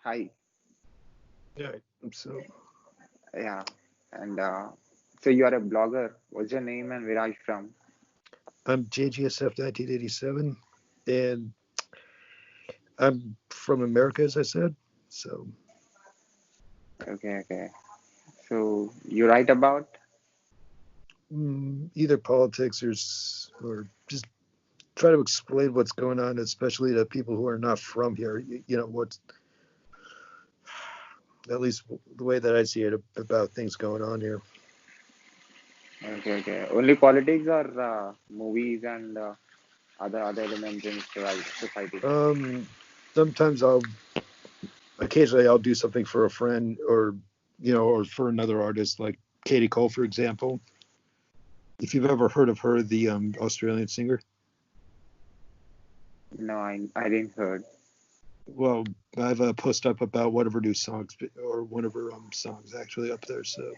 Hi. Yeah, so Yeah. And so you are a blogger. What's your name and where are you from? I'm JGSF 1987, and I'm from America, as I said. So Okay, okay. So you write about? either politics or just try to explain what's going on, especially to people who are not from here. What's at least the way that I see it about things going on here. Okay, okay. Only politics or movies and other elements in society? Um, Sometimes occasionally I'll do something for a friend or for another artist like Katie Cole, for example. If you've ever heard of her, the Australian singer. No, I didn't heard. Well, I have a post up about one of her new songs, or one of her songs actually up there. So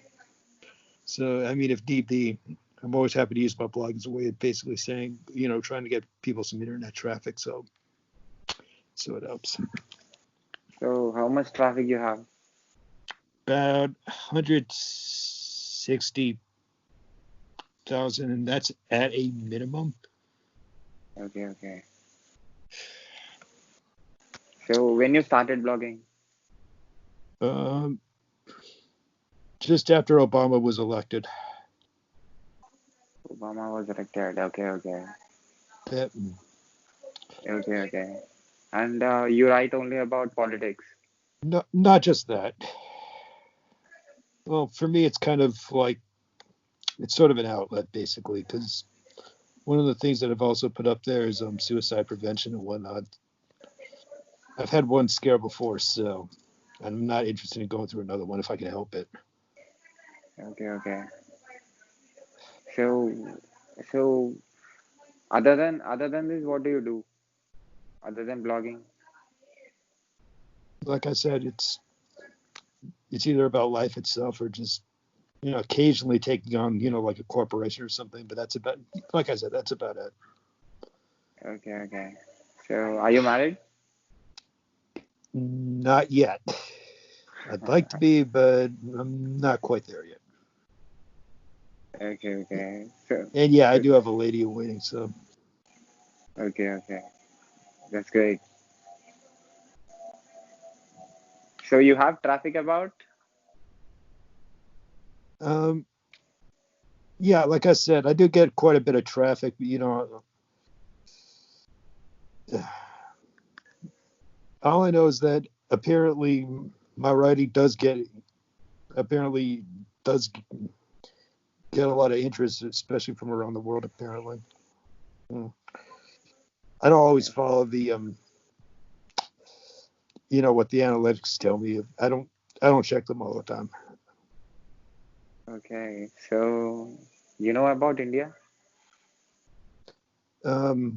I mean, if need be, I'm always happy to use my blog as a way of basically saying, trying to get people some internet traffic. So it helps. So how much traffic you have? About 160,000, and that's at a minimum. Okay, okay. So when you started blogging? Um, just after Obama was elected. Obama was elected. Okay, okay. That Okay, okay. And you write only about politics. not just that. Well, for me, it's kind of like it's sort of an outlet basically because one of the things that I've also put up there is suicide prevention and whatnot. I've had one scare before, so I'm not interested in going through another one if I can help it. Okay, okay. So, so other than this, what do you do other than blogging? Like I said, it's either about life itself or just occasionally taking on like a corporation or something. But that's about like I said, that's about it. Okay, okay. So, are you married? Not yet. I'd like to be, but I'm not quite there yet. Okay, okay. So, And yeah, I so do have a lady in waiting, so okay, okay. That's great. So you have traffic about? um, yeah, like I said, I do get quite a bit of traffic. But, all I know is that apparently my writing apparently does get a lot of interest, especially from around the world. Apparently, Mm. I don't always follow what the analytics tell me. I don't check them all the time. Okay. So you know about India?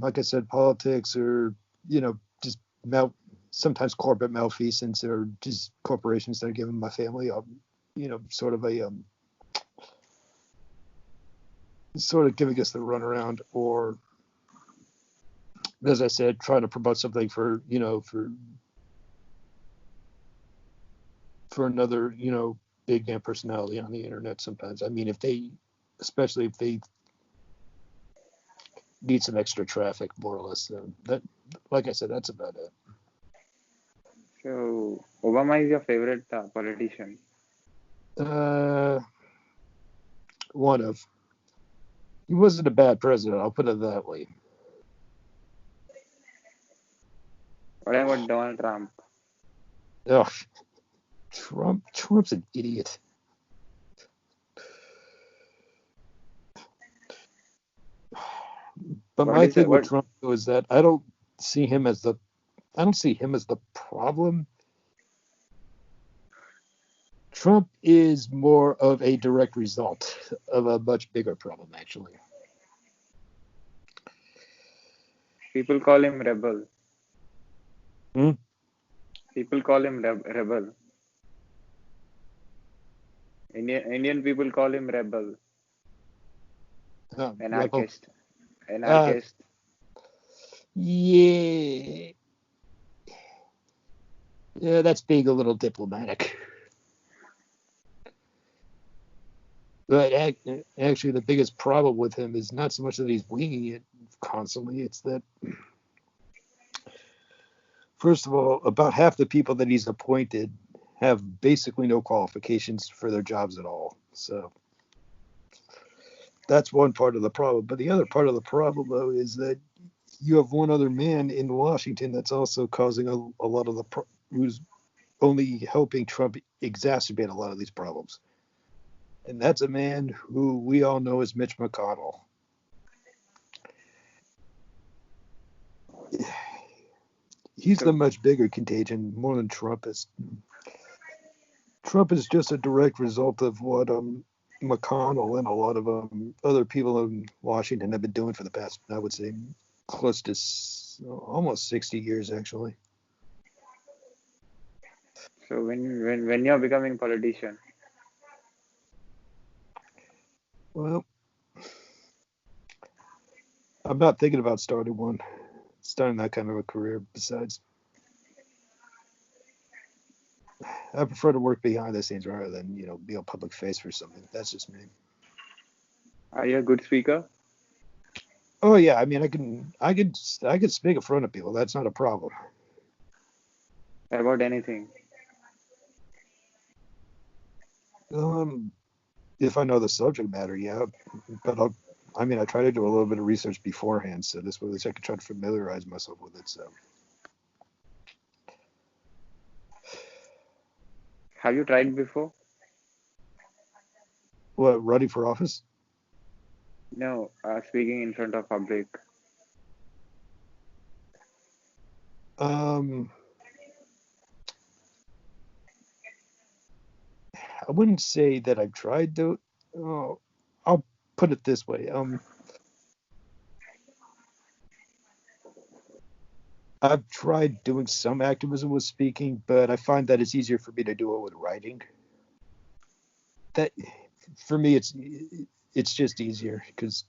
Like I said, politics or just mal sometimes corporate malfeasance or just corporations that are giving my family sort of a sort of giving us the runaround, or as I said, trying to promote something for another big name personality on the internet. Sometimes, I mean, especially if they need some extra traffic, more or less, then that, like I said, that's about it. So Obama is your favorite politician. Uh, One of he wasn't a bad president. I'll put it that way. What about Donald Trump? Ugh, Trump's an idiot. But What my is thing it? with What? Trump is that I don't see him as the problem. Trump is more of a direct result of a much bigger problem, actually. People call him rebel. Hmm? People call him rebel. Indian people call him rebel, Rebel. anarchist, Uh, anarchist. yeah, Yeah, that's being a little diplomatic. But actually, the biggest problem with him is not so much that he's winging it constantly. It's that, first of all, about half the people that he's appointed have basically no qualifications for their jobs at all. So that's one part of the problem. But the other part of the problem, though, is that you have one other man in Washington that's also causing a lot of who's only helping Trump exacerbate a lot of these problems. And that's a man who we all know as Mitch McConnell. He's the much bigger contagion, more than Trump is. Trump is just a direct result of what McConnell and a lot of other people in Washington have been doing for the past, I would say, close to almost 60 years, actually. So when you're becoming politician, Well, I'm not thinking about starting that kind of a career. Besides, I prefer to work behind the scenes rather than, be a public face for something. That's just me. are you a good speaker? Oh yeah, I mean, I can speak in front of people. That's not a problem. About anything? If I know the subject matter, yeah. But I try to do a little bit of research beforehand, so this way I can try to familiarize myself with it. So, Have you tried before? what, running for office? No, speaking in front of public. I wouldn't say that I've tried to. Oh, I'll put it this way. I've tried doing some activism with speaking, but I find that it's easier for me to do it with writing. That, for me, it's just easier because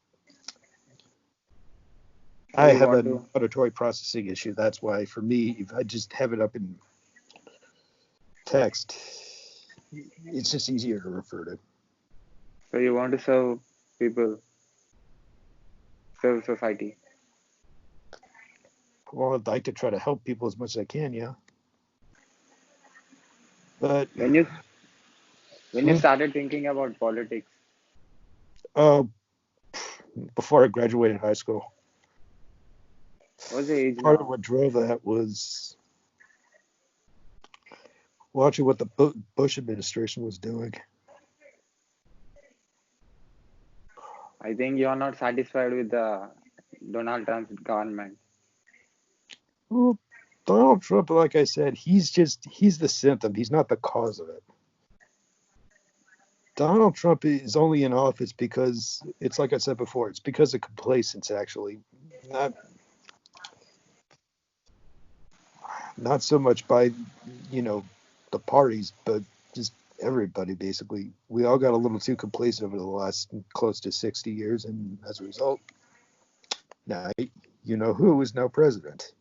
So I you have want an to auditory processing issue. That's why, for me, if I just have it up in text, it's just easier to refer to. serve people, serve society. Well, I'd like to try to help people as much as I can, yeah. But When you started thinking about politics, uh, before I graduated high school, what's the age part of now? what drove that was watching what the Bush administration was doing. I think you are not satisfied with the Donald Trump's government. Well, Donald Trump, like I said, he's the symptom. He's not the cause of it. Donald Trump is only in office because it's like I said before, it's because of complacence, actually. Not not so much by, the parties, but just everybody basically. We all got a little too complacent over the last close to 60 years, and as a result, now you know who is now president.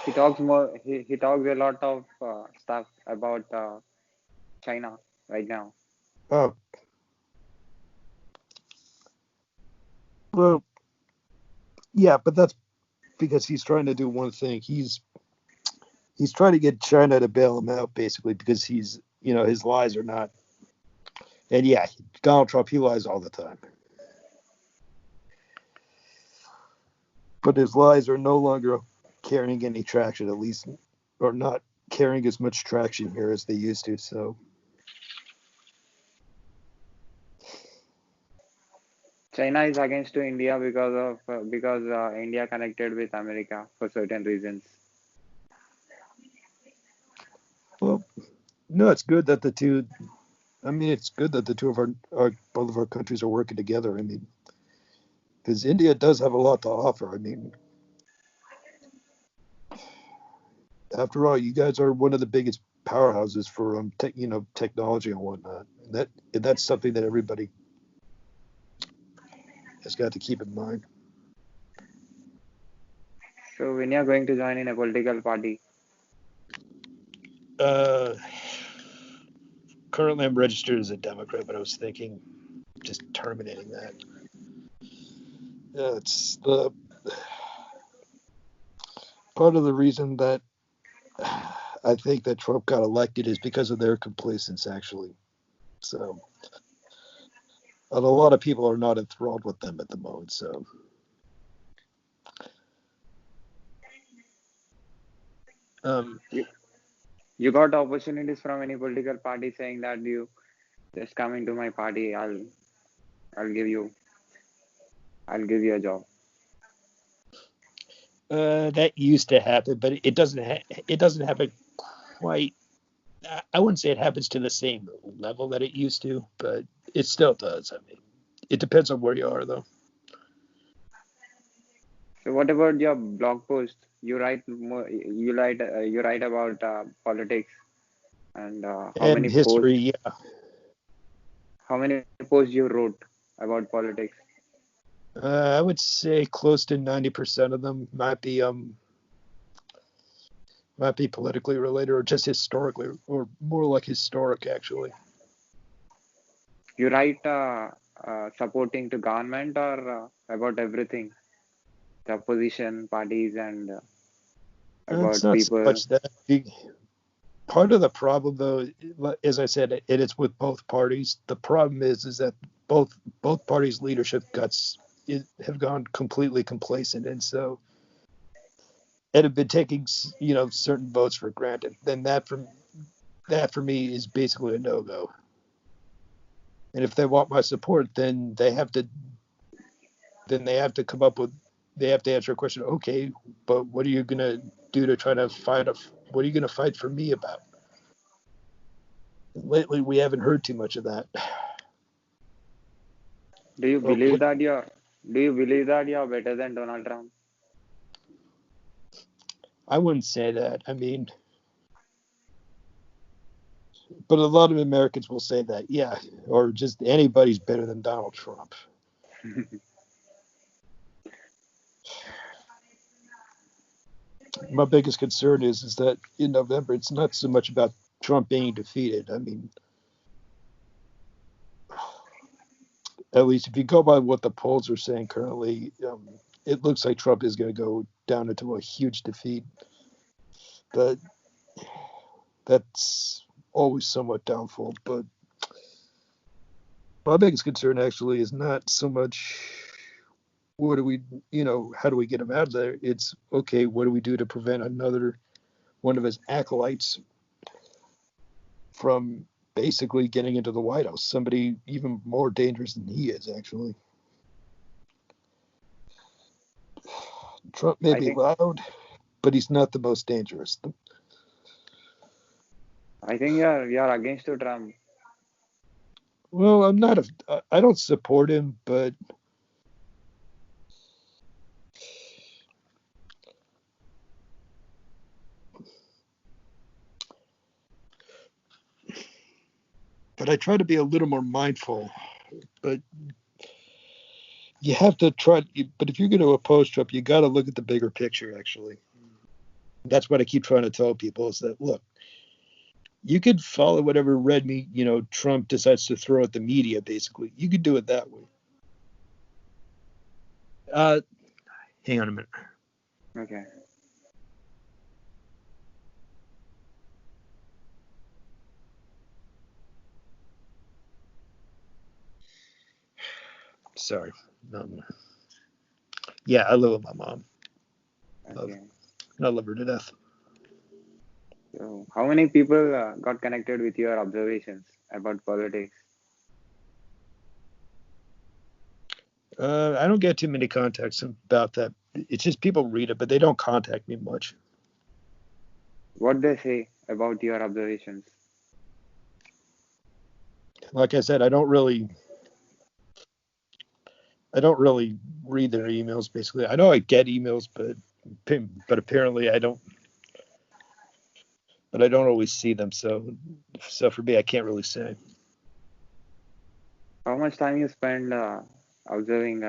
He talks more. He talks a lot of stuff about China right now. Oh, well, yeah, but that's because he's trying to do one thing. He's trying to get China to bail him out, basically, because his lies are not. And yeah, Donald Trump, he lies all the time. But his lies are no longer carrying any traction, at least, or not carrying as much traction here as they used to. So, China is against to India because India connected with America for certain reasons. well, no, it's good that the two. I mean, it's good that the two of both of our countries are working together. I mean, because India does have a lot to offer. I mean, after all, you guys are one of the biggest powerhouses for technology and whatnot. And that's something that everybody has got to keep in mind. So when you're going to join in a political party? Currently, I'm registered as a Democrat, but I was thinking just terminating that. It's the part of the reason that I think that Trump got elected is because of their complacence, actually. So, and a lot of people are not enthralled with them at the moment. So, You you got opportunities from any political party saying that you just come into my party, I'll give you I'll give you a job. that used to happen, but it doesn't. It doesn't happen quite. I wouldn't say it happens to the same level that it used to, but it still does. I mean, it depends on where you are, though. So what about your blog post? You write more, you write about politics and And history, yeah. how many posts you wrote about politics? I would say close to 90% of them might be politically related or just historically, or more like historic, actually. You write supporting to government or about everything, the opposition parties and It's about not so people. much that. Part of the problem, though, as I said, it is with both parties. The problem is that both parties' leadership have gone completely complacent, and so it have been taking certain votes for granted. Then that for me is basically a no go. And if they want my support, then they have to come up with they have to answer a question. Okay, but what are you gonna do to try to what are you gonna fight for me about? Lately, we haven't heard too much of that. Do you Or believe what? that you're do you believe that you're better than Donald Trump? I wouldn't say that. I mean, but a lot of Americans will say that, yeah, or just anybody's better than Donald Trump. My biggest concern is that in November, it's not so much about Trump being defeated. I mean, at least if you go by what the polls are saying currently, it looks like Trump is going to go down into a huge defeat. But that's always somewhat doubtful. But my biggest concern actually is not so much what do we, how do we get him out of there? It's okay, what do we do to prevent another one of his acolytes from basically getting into the White House? Somebody even more dangerous than he is, actually. Trump may I be think loud, but he's not the most dangerous. I think you're against to Trump. Well, I'm not I don't support him, but I try to be a little more mindful. But you have to try. But if you're going to oppose Trump, you got to look at the bigger picture. Actually, that's what I keep trying to tell people: is that look, you could follow whatever red meat Trump decides to throw at the media. Basically, you could do it that way. Hang on a minute. Okay. Sorry. Yeah, I live with my mom. Okay. I love her to death. So how many people got connected with your observations about politics? I don't get too many contacts about that. It's just people read it, but they don't contact me much. What they say about your observations? Like I said, I don't really read their emails. Basically, I know I get emails, but apparently I don't. But I don't always see them. So for me, I can't really say. How much time you spend observing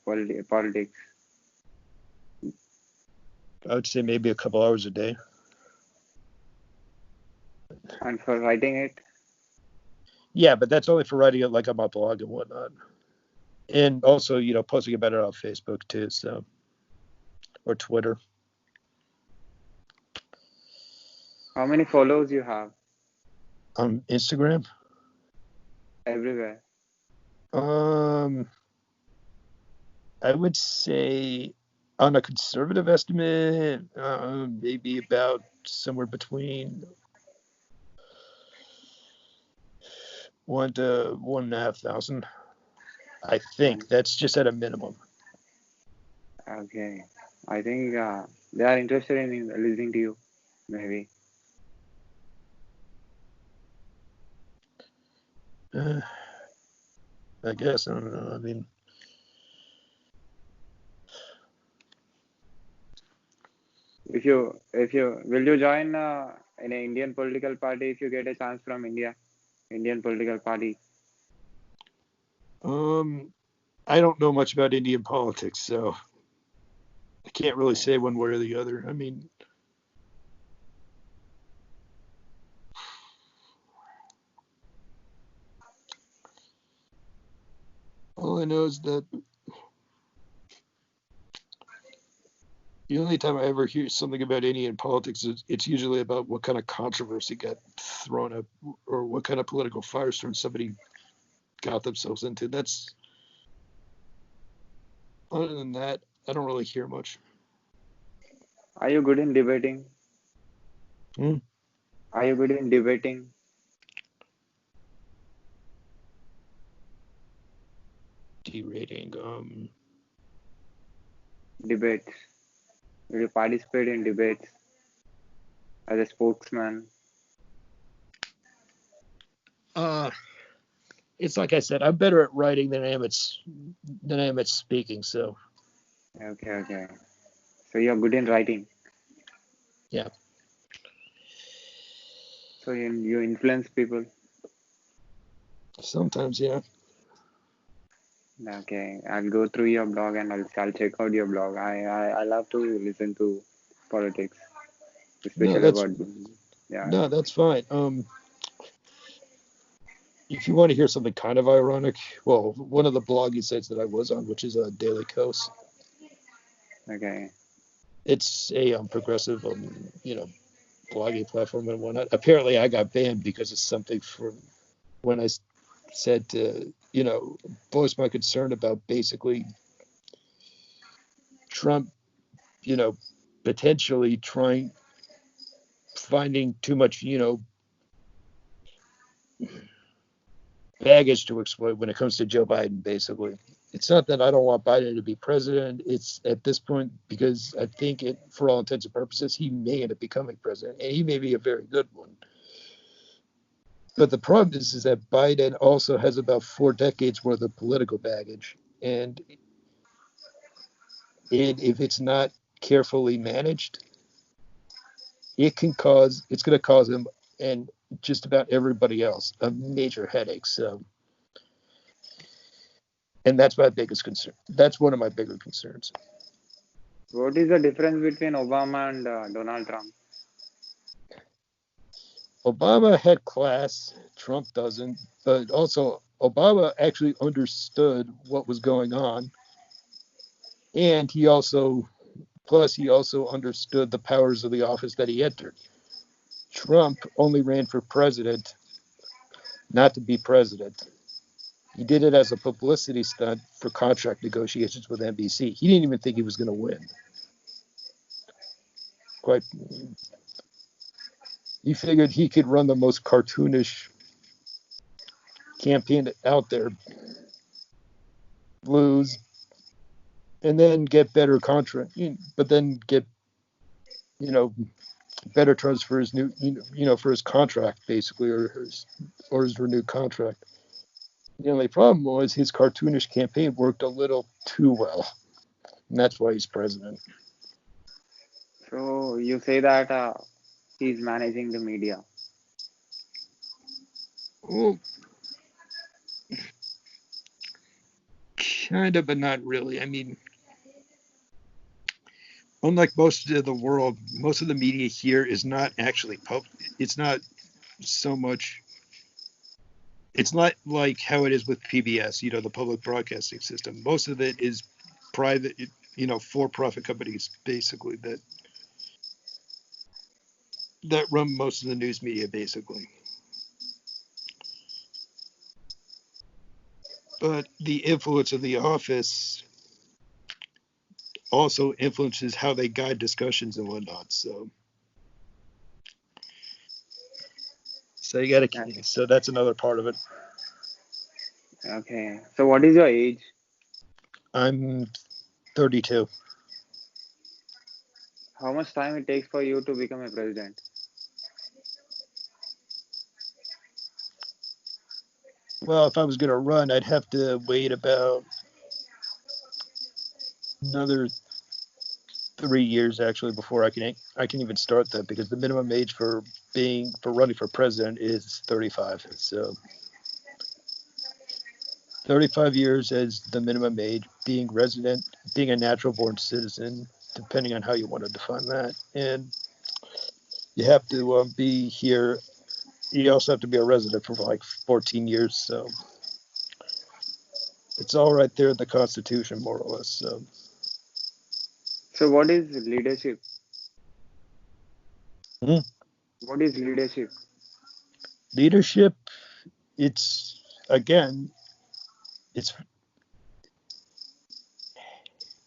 politics? I would say maybe a couple hours a day. And for writing it? Yeah, but that's only for writing it like on my blog and whatnot. And also, posting about it on Facebook too, so, or Twitter. How many followers you have? On Instagram? Everywhere. I would say on a conservative estimate, maybe about somewhere between 1 to 1,500. I think that's just at a minimum. Okay. I think they are interested in listening to you, maybe. I guess, I don't know. I mean, If you will you join in an Indian political party if you get a chance from Indian political party? I don't know much about Indian politics, so I can't really say one way or the other. I mean, all I know is that the only time I ever hear something about Indian politics is it's usually about what kind of controversy got thrown up or what kind of political firestorm somebody got themselves into. That's other than that, I don't really hear much. Are you good in debating? Are you good in debating? Derating. Debates. Will you participate in debates as a spokesman? It's like I said, I'm better at writing than I am at speaking. So. Okay. So you're good in writing. Yeah. So you influence people. Sometimes, yeah. Okay, I'll go through your blog and I'll check out your blog. I love to listen to politics, especially about No, that's fine. If you want to hear something kind of ironic, well, one of the blogging sites that I was on, which is a Daily Kos. Okay. It's a progressive, blogging platform and whatnot. Apparently, I got banned because of something from when I said to, voice my concern about basically Trump, potentially finding too much, baggage to exploit when it comes to Joe Biden, basically. It's not that I don't want Biden to be president. It's at this point because I think for all intents and purposes, he may end up becoming president, and he may be a very good one. But the problem is that Biden also has about 4 decades worth of political baggage, and if it's not carefully managed, it's going to cause him and just about everybody else a major headache. So. And that's my biggest concern. That's one of my bigger concerns. What is the difference between Obama and Donald Trump? Obama had class, Trump doesn't, but also Obama actually understood what was going on. And he also understood the powers of the office that he entered. Trump only ran for president, not to be president. He did it as a publicity stunt for contract negotiations with NBC. He didn't even think he was going to win. He figured he could run the most cartoonish campaign out there, lose, and then get better contract, but then get, better terms for his new, for his contract, basically, or his renewed contract. The only problem was his cartoonish campaign worked a little too well, and that's why he's president. So you say that he's managing the media. Well, kind of, but not really. I mean, unlike most of the world, most of the media here is not actually public. It's not so much. It's not like how it is with PBS, the public broadcasting system. Most of it is private, for-profit companies basically that run most of the news media basically. But the influence of the office also influences how they guide discussions and whatnot. So you got to. Okay. So that's another part of it. Okay. So what is your age? I'm 32. How much time it takes for you to become a president? Well, if I was going to run, I'd have to wait about another 3 years actually before I can even start that, because the minimum age for running for president is 35. So 35 years as the minimum age, being resident, being a natural born citizen, depending on how you want to define that, and you have to be here. You also have to be a resident for like 14 years. So it's all right there in the Constitution, more or less. So So what is leadership? Mhm. What is leadership? Leadership, it's again, it's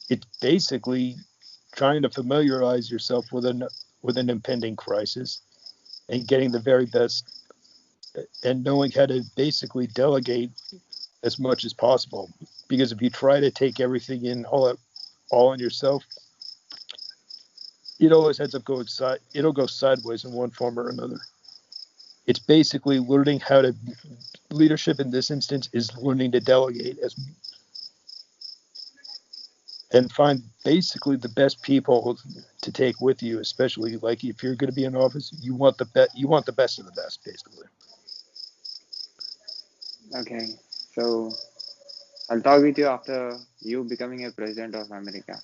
it's basically trying to familiarize yourself with an impending crisis and getting the very best and knowing how to basically delegate as much as possible. Because if you try to take everything in all on yourself, it always ends up going it'll go sideways in one form or another. It's basically learning how to leadership in this instance is learning to delegate and find basically the best people to take with you, especially like if you're going to be in office, you want the best of the best basically. Okay. So I'll talk with you after you becoming a president of America.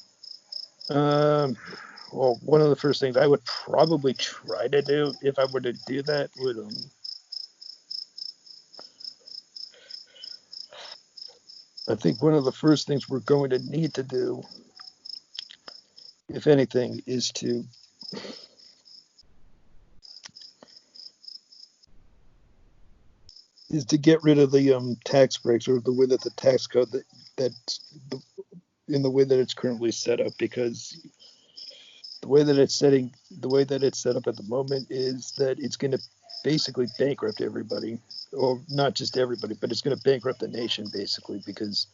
um well, one of the first things I would probably try to do if I were to do that would I think one of the first things we're going to need to do, if anything, is to get rid of the tax breaks, or the way that the tax code that's the, in the way that it's currently set up, because the way that it's set up at the moment is that it's going to basically bankrupt everybody, or not just everybody, but it's going to bankrupt the nation basically, because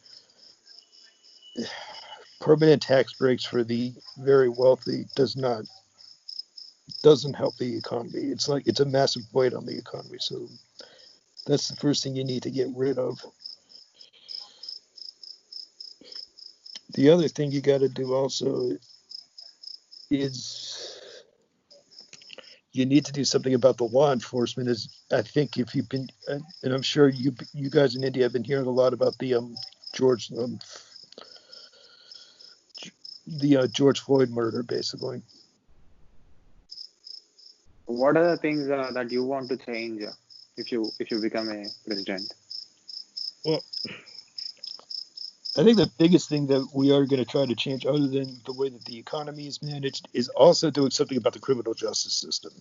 permanent tax breaks for the very wealthy doesn't help the economy. It's a massive weight on the economy. So that's the first thing you need to get rid of. The other thing you got to do also is you need to do something about the law enforcement. Is I think if you've been, and I'm sure you guys in India have been hearing a lot about George George Floyd murder, basically. What are the things that you want to change if you become a president? Well, I think the biggest thing that we are going to try to change, other than the way that the economy is managed, is also doing something about the criminal justice system.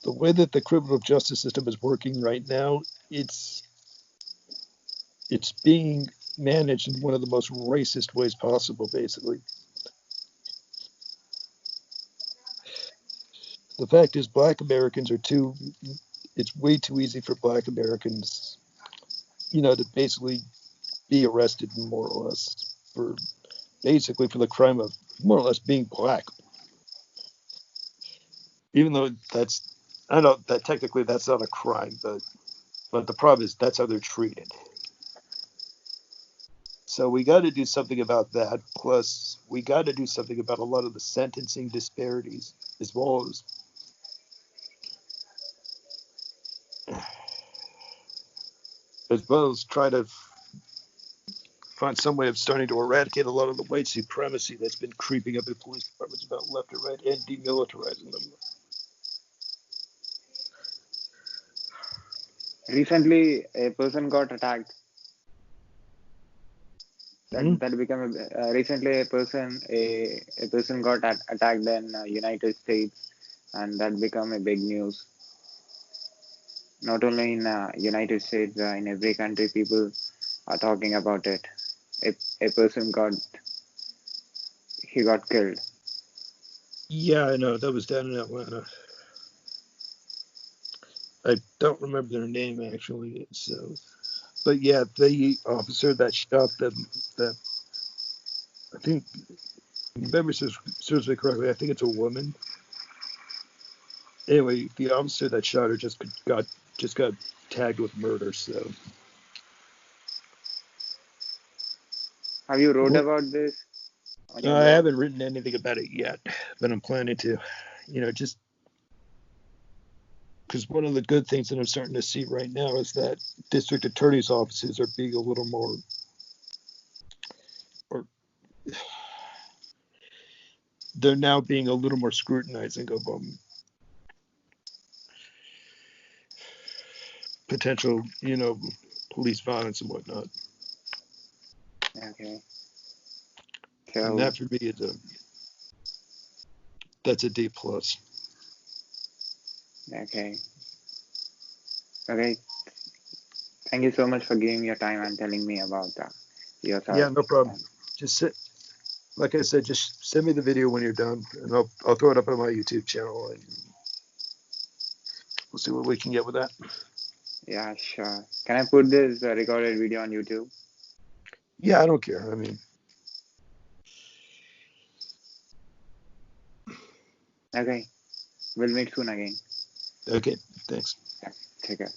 The way that the criminal justice system is working right now, it's it's being managed in one of the most racist ways possible, basically. The fact is, black Americans are too, it's way too easy for black Americans, to basically be arrested more or less for the crime of more or less being black. Even though I know that technically that's not a crime, but the problem is that's how they're treated. So we got to do something about that. Plus, we got to do something about a lot of the sentencing disparities, as well as try to find some way of starting to eradicate a lot of the white supremacy that's been creeping up in police departments about left or right and demilitarizing them. Recently, a person got attacked. Hmm? That became recently a person got attacked in United States, and that become a big news. Not only in United States, in every country, people are talking about it. A person got killed. Yeah, I know. That was down in Atlanta. I don't remember their name actually. So, but yeah, the officer that shot them, that I think, if memory serves me correctly, I think it's a woman. Anyway, the officer that shot her just got tagged with murder. So, Have you wrote what? about this on your I blog? haven't written anything about it yet, but I'm planning to. Just because one of the good things that I'm starting to see right now is that district attorney's offices are being a little more, or they're now being a little more scrutinizing of potential, police violence and whatnot. Okay. And So, that for me that's a D plus. okay. Okay. Thank you so much for giving your time and telling me about yourself. Yeah, no problem. And Just sit, like I said, just send me the video when you're done, and I'll throw it up on my YouTube channel, and we'll see what we can get with that. yeah, sure. Can I put this recorded video on YouTube? Yeah, I don't care. I mean, Okay. We'll meet soon again. okay, thanks. Yeah, take care.